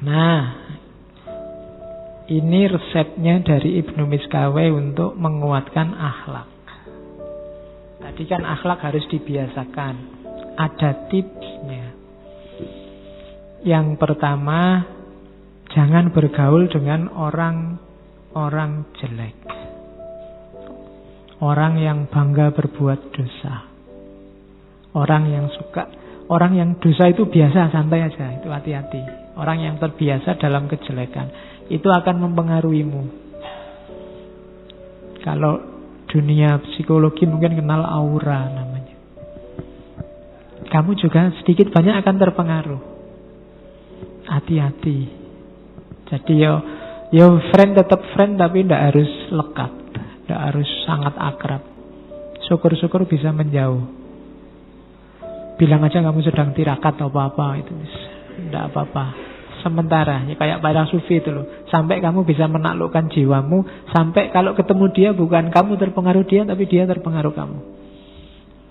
Nah, ini resepnya dari Ibnu Miskaweh untuk menguatkan akhlak. Tadi kan akhlak harus dibiasakan. Ada tipsnya. Yang pertama, jangan bergaul dengan orang jelek. Orang yang bangga berbuat dosa. Orang yang dosa itu biasa, santai aja, itu hati-hati. Orang yang terbiasa dalam kejelekan, itu akan mempengaruhimu. Kalau dunia psikologi mungkin kenal aura namanya. Kamu juga sedikit banyak akan terpengaruh. Hati-hati. Jadi yo friend tetap friend, tapi tidak harus lekat, tidak harus sangat akrab. Syukur-syukur bisa menjauh. Bilang aja kamu sedang tirakat atau apa-apa, itu tidak apa-apa. Sementara, ya kayak para sufi itu loh. Sampai kamu bisa menaklukkan jiwamu, sampai kalau ketemu dia bukan kamu terpengaruh dia, tapi dia terpengaruh kamu.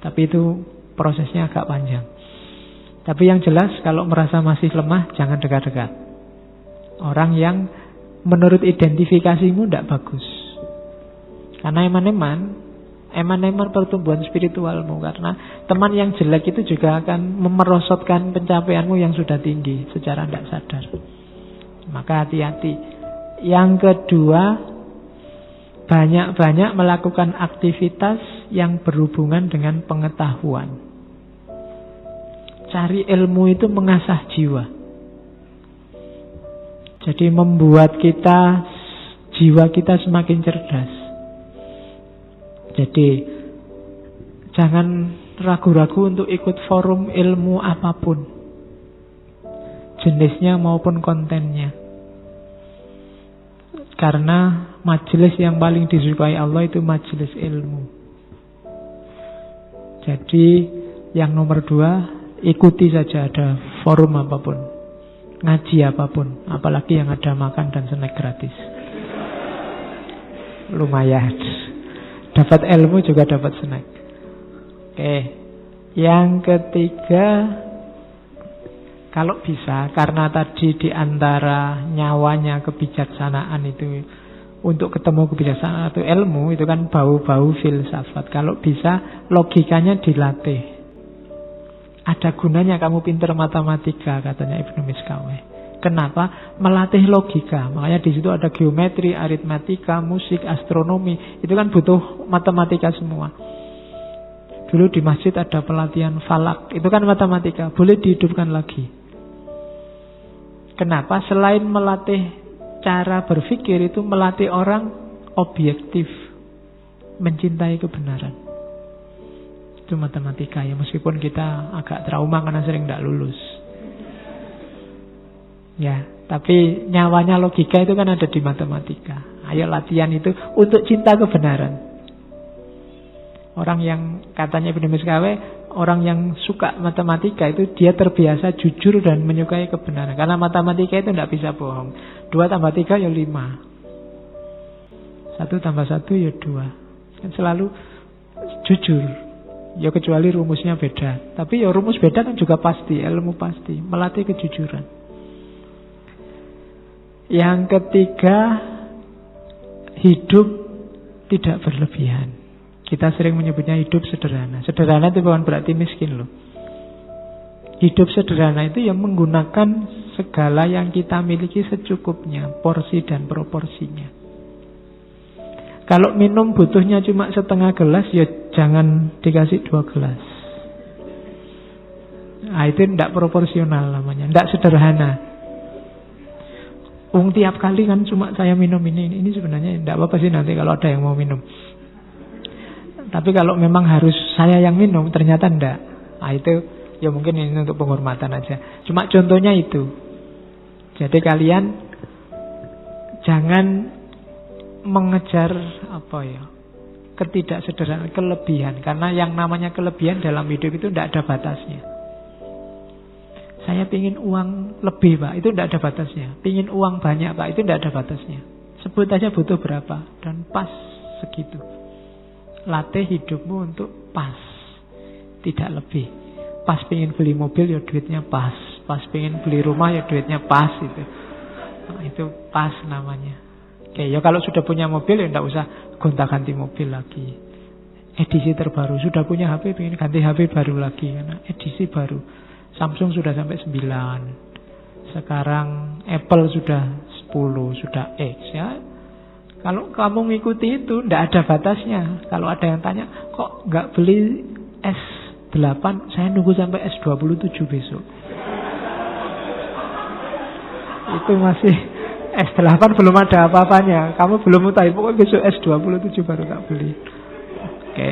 Tapi itu prosesnya agak panjang. Tapi yang jelas kalau merasa masih lemah, jangan dekat-dekat. Orang yang menurut identifikasimu tidak bagus. Karena eman-eman pertumbuhan spiritualmu. Karena teman yang jelek itu juga akan memerosotkan pencapaianmu yang sudah tinggi secara tidak sadar. Maka hati-hati. Yang kedua, banyak-banyak melakukan aktivitas yang berhubungan dengan pengetahuan. Cari ilmu itu mengasah jiwa. Jadi membuat jiwa kita semakin cerdas. Jadi jangan ragu-ragu untuk ikut forum ilmu apapun, jenisnya maupun kontennya. Karena majelis yang paling disukai Allah itu majelis ilmu. Jadi yang nomor 2, ikuti saja ada forum apapun, ngaji apapun, apalagi yang ada makan dan snack gratis. Lumayan. Dapat ilmu juga dapat snack. Oke. Yang ketiga, kalau bisa, karena tadi di antara nyawanya kebijaksanaan itu, untuk ketemu kebijaksanaan atau ilmu, itu kan bau-bau filsafat. Kalau bisa, logikanya dilatih. Ada gunanya kamu pintar matematika, katanya Ibnu Miskaweh. Kenapa? Melatih logika. Makanya di situ ada geometri, aritmatika, musik, astronomi. Itu kan butuh matematika semua. Dulu di masjid ada pelatihan falak. Itu kan matematika. Boleh dihidupkan lagi. Kenapa? Selain melatih cara berpikir, itu melatih orang objektif, mencintai kebenaran. Itu matematika ya. Meskipun kita agak trauma karena sering tidak lulus. Ya, tapi nyawanya logika itu kan ada di matematika. Ayo latihan itu untuk cinta kebenaran. Orang yang katanya Ibnu Miskaweh, orang yang suka matematika itu dia terbiasa jujur dan menyukai kebenaran. Karena matematika itu tidak bisa bohong. 2 tambah 3 ya 5. 1 tambah 1 ya 2. Kan selalu jujur. Ya kecuali rumusnya beda. Tapi ya rumus beda kan juga pasti, ilmu pasti. Melatih kejujuran. Yang ketiga, hidup tidak berlebihan. Kita sering menyebutnya hidup sederhana. Sederhana itu bukan berarti miskin loh. Hidup sederhana itu yang menggunakan segala yang kita miliki secukupnya, porsi dan proporsinya. Kalau minum butuhnya cuma setengah gelas, ya jangan dikasih 2 gelas. Nah, itu tidak proporsional namanya, tidak sederhana. Tiap kali kan cuma saya minum ini sebenarnya tidak apa-apa sih nanti kalau ada yang mau minum. Tapi kalau memang harus saya yang minum, ternyata tidak. Nah itu ya mungkin ini untuk penghormatan aja. Cuma contohnya itu. Jadi kalian jangan mengejar ketidaksederhanaan, kelebihan. Karena yang namanya kelebihan dalam hidup itu tidak ada batasnya. Saya pingin uang lebih Pak, itu tidak ada batasnya. Pingin uang banyak Pak, itu tidak ada batasnya. Sebut aja butuh berapa dan pas segitu. Latih hidupmu untuk pas, tidak lebih. Pas pingin beli mobil ya duitnya pas, pas pengen beli rumah ya duitnya pas itu. Nah, itu pas namanya. Oke, ya kalau sudah punya mobil ya enggak usah gonta-ganti mobil lagi. Edisi terbaru, sudah punya HP pengen ganti HP baru lagi karena edisi baru. Samsung sudah sampai 9. Sekarang Apple sudah 10, sudah X ya. Kalau kamu ngikuti itu tidak ada batasnya. Kalau ada yang tanya, kok nggak beli S8? Saya nunggu sampai S27 besok. Itu masih S8 belum ada apa-apanya. Kamu belum mutahin, pokoknya besok S27 baru tak beli. Oke.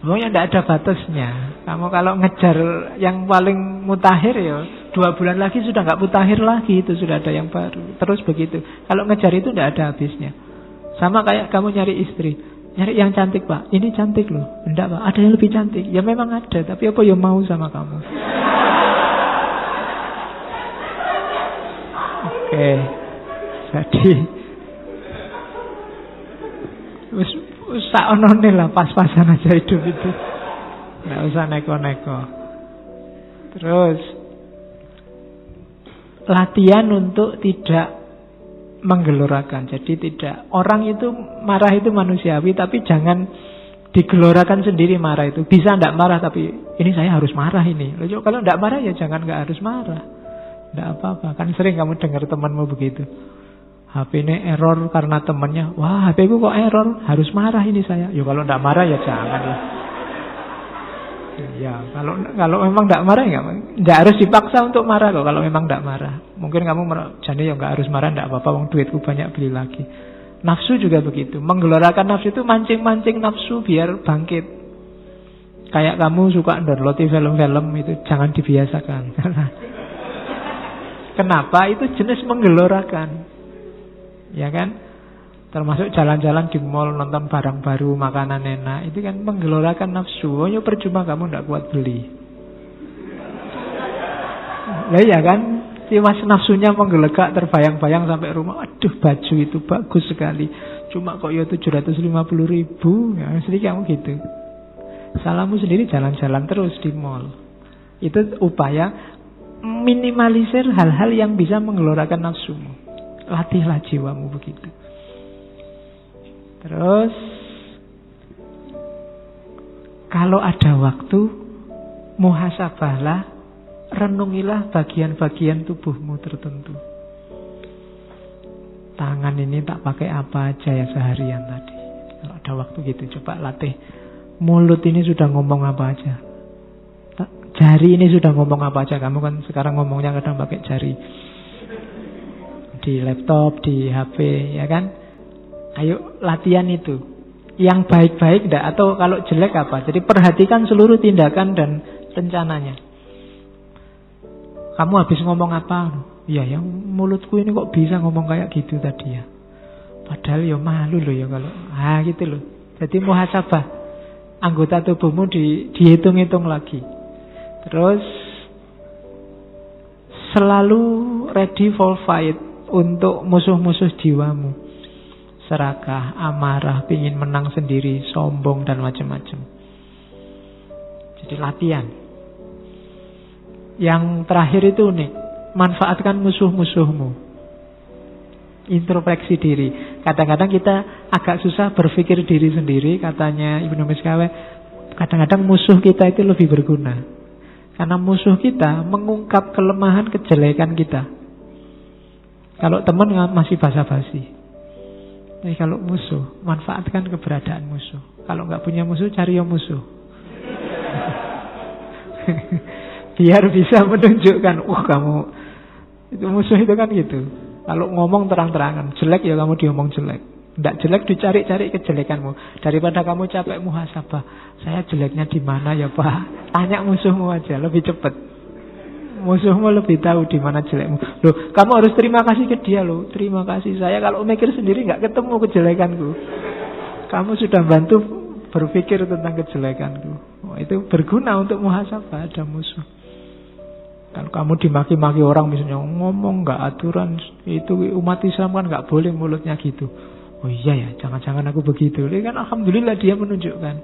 Pokoknya tidak ada batasnya. Kamu kalau ngejar yang paling mutakhir ya 2 bulan lagi sudah nggak mutakhir lagi, itu sudah ada yang baru. Terus begitu. Kalau ngejar itu tidak ada habisnya. Sama kayak kamu nyari istri, nyari yang cantik Pak. Ini cantik loh. Enggak Pak, ada yang lebih cantik. Ya memang ada, tapi apa yang mau sama kamu? Oke. Jadi saonone lah, pas-pasan aja hidup itu. Nggak usah neko-neko. Terus latihan untuk tidak menggelorakan. Jadi tidak, orang itu marah itu manusiawi, tapi jangan digelorakan sendiri marah itu. Bisa nggak marah, tapi ini saya harus marah ini. Kalau nggak marah ya jangan nggak harus marah. Nggak apa-apa. Kan sering kamu dengar temanmu begitu. HP ini error karena temannya. Wah, HP ku kok error, harus marah ini saya. Ya kalau nggak marah ya jangan lah. Ya kalau memang nggak marah ya nggak harus dipaksa untuk marah kok. Kalau memang nggak marah, mungkin kamu jadi ya nggak harus marah, nggak apa-apa. Wong duitku banyak, beli lagi. Nafsu juga begitu. Menggelorakan nafsu itu mancing-mancing nafsu biar bangkit. Kayak kamu suka download film-film itu jangan dibiasakan. Kenapa? Itu jenis menggelorakan. Ya kan? Termasuk jalan-jalan di mall, nonton barang baru, makanan enak. Itu kan menggelorakan nafsu. Oh ya percuma kamu tidak kuat beli. Lah ya kan? Si mas nafsunya menggelegak, terbayang-bayang sampai rumah. Aduh baju itu bagus sekali. Cuma kok ya 750.000. Ya, mesti kamu gitu. Salahmu sendiri jalan-jalan terus di mall. Itu upaya minimalisir hal-hal yang bisa menggelorakan nafsumu. Latihlah jiwamu begitu. Terus kalau ada waktu, muhasabahlah, renungilah bagian-bagian tubuhmu tertentu. Tangan ini tak pakai apa aja ya seharian tadi. Kalau ada waktu gitu, coba latih. Mulut ini sudah ngomong apa aja. Jari ini sudah ngomong apa aja. Kamu kan sekarang ngomongnya kadang pakai jari. Di laptop, di HP, ya kan? Ayo latihan itu. Yang baik-baik enggak, atau kalau jelek apa? Jadi perhatikan seluruh tindakan dan rencananya. Kamu habis ngomong apa? Ya, yang mulutku ini kok bisa ngomong kayak gitu tadi ya. Padahal ya malu loh ya kalau. Gitu loh. Jadi muhasabah. Anggota tubuhmu dihitung-hitung lagi. Terus selalu ready for fight untuk musuh-musuh jiwamu. Serakah, amarah, pingin menang sendiri, sombong dan macam-macam. Jadi latihan. Yang terakhir itu unik. Manfaatkan musuh-musuhmu. Introspeksi diri. Kadang-kadang kita agak susah berpikir diri sendiri. Katanya Ibnu Miskawe, kadang-kadang musuh kita itu lebih berguna. Karena musuh kita mengungkap kelemahan, kejelekan kita. Kalau teman masih basa-basi. Tapi kalau musuh, manfaatkan keberadaan musuh. Kalau nggak punya musuh, cari yang musuh. Biar bisa menunjukkan, kamu itu musuh itu kan gitu. Kalau ngomong terang-terangan, jelek ya kamu diomong jelek. Nggak jelek dicari-cari kejelekanmu. Daripada kamu capek muhasabah, saya jeleknya di mana ya Pak? Tanya musuhmu aja, lebih cepat. Musuhmu lebih tahu di mana jelekmu. Loh, kamu harus terima kasih ke dia loh. Terima kasih, saya kalau mikir sendiri nggak ketemu kejelekanku. Kamu sudah bantu berpikir tentang kejelekanku. Itu berguna untuk muhasabah, ada musuh. Kalau kamu dimaki-maki orang misalnya ngomong nggak aturan, itu umat Islam kan nggak boleh mulutnya gitu. Oh iya ya, jangan-jangan aku begitu. Ini kan alhamdulillah dia menunjukkan.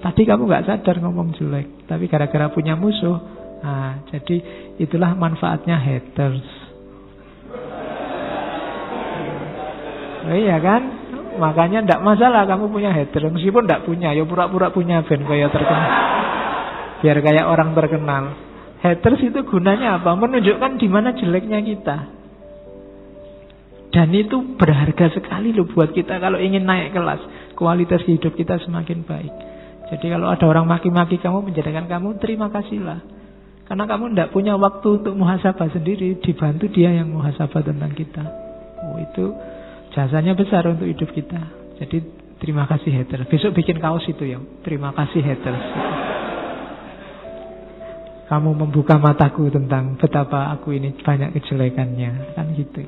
Tadi kamu nggak sadar ngomong jelek, tapi gara-gara punya musuh, Nah, jadi itulah manfaatnya haters. Oh iya kan? Makanya tidak masalah kamu punya hater. Meskipun tidak punya, ya pura-pura punya ben kayak terkenal. Biar kayak orang terkenal. Haters itu gunanya apa? Menunjukkan di mana jeleknya kita. Dan itu berharga sekali loh buat kita kalau ingin naik kelas. Kualitas hidup kita semakin baik. Jadi kalau ada orang maki-maki kamu, menjadikan kamu, terima kasihlah. Karena kamu tidak punya waktu untuk muhasabah sendiri. Dibantu dia yang muhasabah tentang kita. Oh, itu jasanya besar untuk hidup kita. Jadi terima kasih haters. Besok bikin kaos itu ya. Terima kasih haters. Kamu membuka mataku tentang betapa aku ini banyak kejelekannya. Kan gitu.